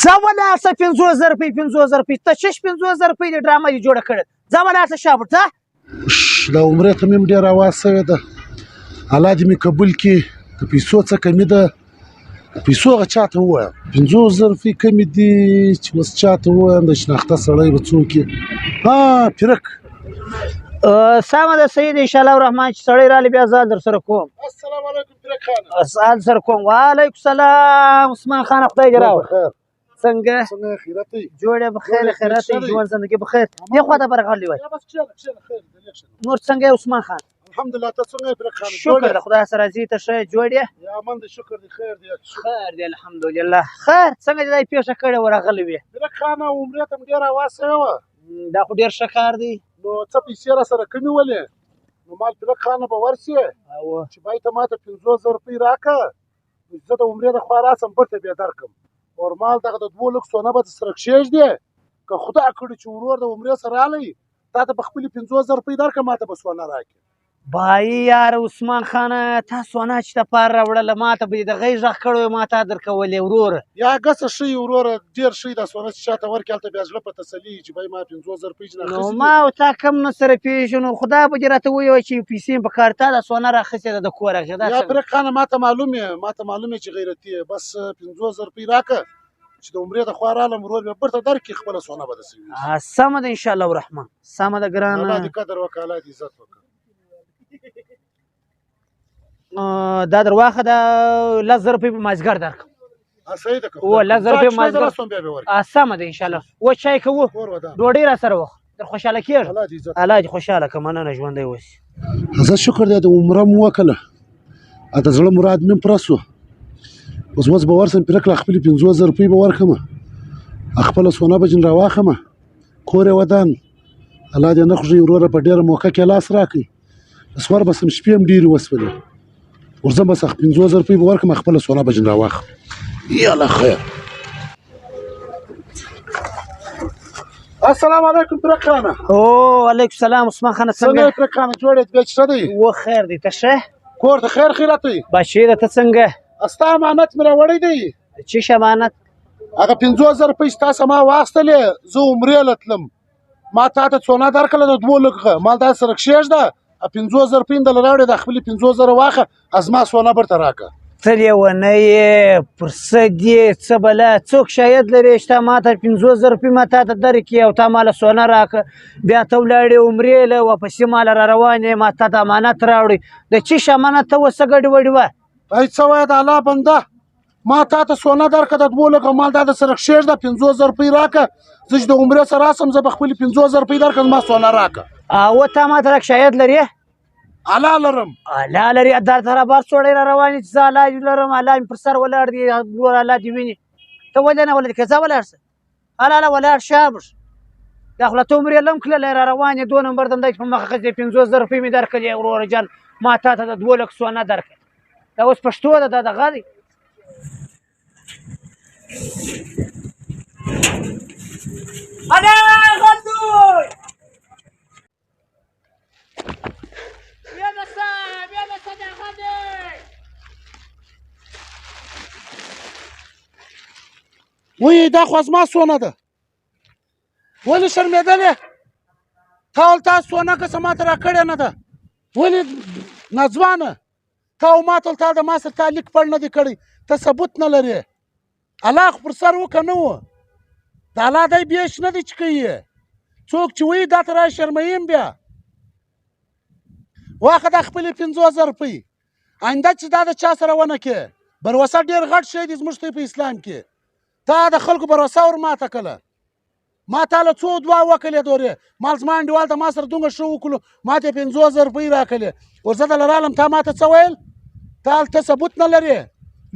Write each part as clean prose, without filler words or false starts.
ځه ولاړ شه 50,000 روپۍ 50,000 روپۍ ته شش 50,000 روپۍ د ډرامه دې جوړه کړې ځه ولاړ شه شابه ځه د عمرې ته مې ډېره آواز شوې ده الله دې مې قبول کړي د پیسو څه کمي ده د پیسو هغه چاته ووایم 50,000 روپۍ کمې دي چې اوس چاته ووایم د شناخته سړی به څوک یې پیرک سمه ده صحیح ده انشاءالله الرحمن چې سړی رالی بیا زه در سره کوم السلام علیکم پیرک خانه زه سره کوم وعلیکم سلام عثمان خانه خدای دې راوړ څنګه خیرت دی جوړ یې بخیر خیرات یې ژوند زندګي بخیر دې خواته برغلی وای نور څنګه یې عثمان خان الحمدلله ته څنګه یې پیرک خانه شکر د خدای سره راضي ته ښه جوړ یې یا من د شکر دی خیر دی خیر دی الحمدلله خیر څنګه دې دا پیښه کړې وه راغلی وې پیرک خانه عمرې ته مې ډېره آواز شوې وه دا خو ډېر ښه کار دی نو څه پیسې را سره کمې ولې نو مال پیرک خانه به ورسې چې بای ته ماته 50,000 روپۍ راکړه زه د عمرې د خوا راسم برته بیا درکړم نورمال دغه د 2 لک سونه به سره کښېږدې که خدای کړي چې ورور د عمرې سره رالی تا ته به خپلې 50,000 روپۍ درکړه ماته به سونه راکړي بای یار عثمان خانه تا سونه چې ته پار راوړله ما ته به دې د غږ غږ کړی وی ما تا درکولې وروره یا ګسه ښه یي وروره ډېر ښه دا سونه چې چاته ورکړي هلته بیا زړه په تسلي چې بای ما 50,000 روپۍ چې نو ما او تا کم نه سره پېژنو خدا به دې راته وویل چې پیسې په کار تا دا سونه راخیستې ده د کوره یا پیرک خانه ماته معلوم یې چې غیرتي یې بس 50,000 روپۍ راکړه چې د عمرې د خوا رالم ورور مې برته درکړي خپله سونه به داسې وي سمه ده انشاءالله الرحمن سمه ده ګرانه الله دې قدر وکړه الله دې عزت وکړه دا در واخه دا 10,000 روپۍ په مازدیګر درکړم صحیح ده او 10,000 روپۍ په مازدیګر سمه ده انشاءالله و چای کوو ډوډۍ را سره وخ در خوشحاله کېږه الله دې خوشحاله کړه مننه ژوندی اوسې زه شکر دی د عمره مو وکړله د زړه مراد مې پوره سو اوس به ورسم پیرک له خپلې 50,000 روپۍ به ورکړمه خپله سونه به جن راواخلمه کور یې ودان الله دې نه خوږي وروره په ډېره موقع کې لاس راکړي سوار به سم شپې هم ډېرې وسولې ورځم بس 50,000 روپۍ به ورکړم خپله سونه به جن راواخلم یاله خیر السلام علیکم پیرک خانه وعلیکم سلام عثمان خانه څنګه یې پیرک خانه جوړ یې طبیعت ښه دی و خیر دی ته ښه کور ته خیر خیرات دی بچې ده ته څنګه ستا امانت مې راوړی دی چې امانت هغه 50,000 روپۍ چې تاسو ما واخیستلې زه عمرې له تلم ما تا ته څونه درکړله د 2 لکه مال دا سره کښېږده 50,000 روپۍ دله راوړې د خپلې 50,000 واخه از ما سونه برته راکړه ته لیونی یې پر څه دې څه بله څوک شاید لرې چې تا ما ته 50,000 روپۍ ما تا ته درکړي او تا ماله سونه راکړه بیا ته ولاړې عمرې له واپسې ماله را روان یې ما تا ته امانت راوړي د چیش امانت ته اوس څه ګډې وډې وه ای څه وایه د الله بنده ما تا ته سونه درکړه د 2 لکه مال دا د سره کښېږده 50,000 روپۍ راکړه زه چې د عمرې سره راسم زه به خپلې 50,000 روپۍ درکړم ما سونه راکړه او تا ما ته شاید لرې الله لرم الله لري در ته رابار سوړی را روان یې چې زه الله لرم الله مې پر سر ولاړ دی ورور الله دې ویني ته ولې نه ولې که زه ولاړ شه الله ولاړ شابش دا خو له ته عمرې لم کړلی را روان یې 2 نمبر دنده چې په مخه ښځې 50,000 روپۍ مې درکړلې ورور جان ما تا ته د 2 لک سونه درکړې دا اوس پښتو ده دا دغه دی وایي دا خو زما سونه ده ولې شرمېدلې تا ول تا سونه که څه ماته راکړې نه ده ولې ناځوانه تا او ما ته تا د ما سره تا لیک پړ نه دی کړی ته ثبوت نه لرې الله خو پر سر وکړه نه وه د الله دی بیش نه دی چې کوي څوک چې وایي دا ته را شرمویم بیا واخه دا خپلې 50,000 روپۍ آینده چې دا د چا سره ونه کې بروسه ډېر غټ شی دی زموږ په اسلام کې تا د خلکو بروسه ور ماته کړله ما تا له څو دعا وکړلې دورې مال زما انډیوال ته ما سره دومره ښه وکړو ما ته 50,000 روپۍ راکړلې ورزه دله رالم تا ما ته څه ویل تا هلته ثبوت نه لرې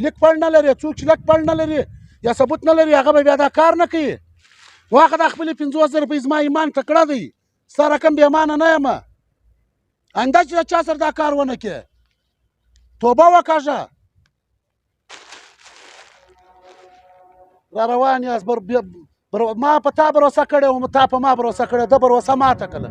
لیک پړ نه لرې څوک چې لیک پړ نه لري یا ثبوت نه لري هغه به بیا دا کار نه کوي واخه دا خپلې 50,000 روپۍ زما ایمان تکړه دی ستا رقم بې ایمانه نه یم آینده چې د چا سره دا کار ونه کې توبه وکړه را روان یاست ما په تا بروسه کړې وم تا په ما بروسه کړې ده بروسه ماته کړله